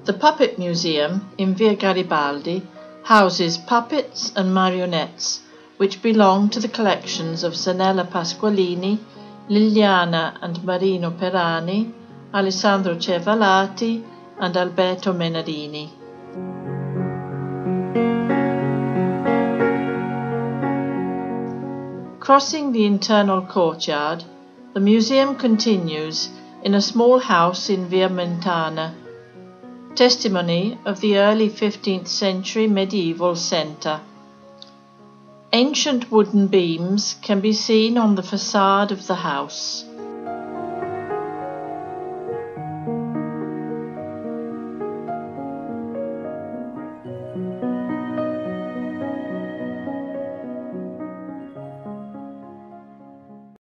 The Puppet Museum in Via Garibaldi houses puppets and marionettes which belong to the collections of Zanella Pasqualini, Liliana and Marino Perani, Alessandro Cevalati and Alberto Menarini. Crossing the internal courtyard, the museum continues in a small house in Via Mentana, testimony of the early 15th century medieval centre. Ancient wooden beams can be seen on the facade of the house.